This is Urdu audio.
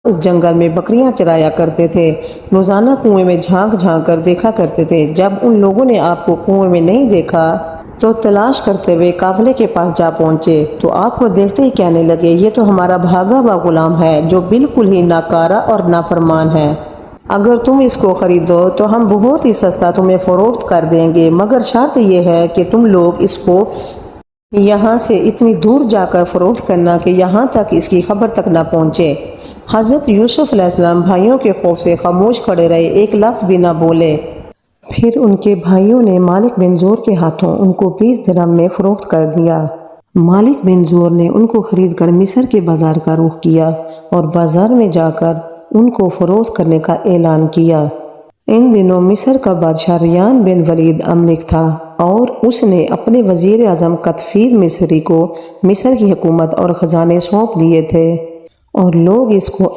اس جنگل میں بکریاں چرایا کرتے تھے، روزانہ کنویں میں جھانک جھانک کر دیکھا کرتے تھے۔ جب ان لوگوں نے آپ کو کنویں میں نہیں دیکھا تو تلاش کرتے ہوئے قافلے کے پاس جا پہنچے، تو آپ کو دیکھتے ہی کہنے لگے، یہ تو ہمارا بھاگا ہوا غلام ہے جو بالکل ہی ناکارہ اور نافرمان ہے۔ اگر تم اس کو خریدو تو ہم بہت ہی سستا تمہیں فروخت کر دیں گے، مگر شرط یہ ہے کہ تم لوگ اس کو یہاں سے اتنی دور جا کر فروخت کرنا کہ یہاں تک اس کی خبر تک نہ پہنچے۔ حضرت یوسف علیہ السلام بھائیوں کے خوف سے خاموش کھڑے رہے، ایک لفظ بھی نہ بولے۔ پھر ان کے بھائیوں نے مالک بن زور کے ہاتھوں ان کو 20 درہم میں فروخت کر دیا۔ مالک بن زور نے ان کو خرید کر مصر کے بازار کا رخ کیا اور بازار میں جا کر ان کو فروخت کرنے کا اعلان کیا۔ ان دنوں مصر کا بادشاہ ریان بن ولید املک تھا اور اس نے اپنے وزیر اعظم قطفیر مصری کو مصر کی حکومت اور خزانے سونپ دیے تھے، اور لوگ اس کو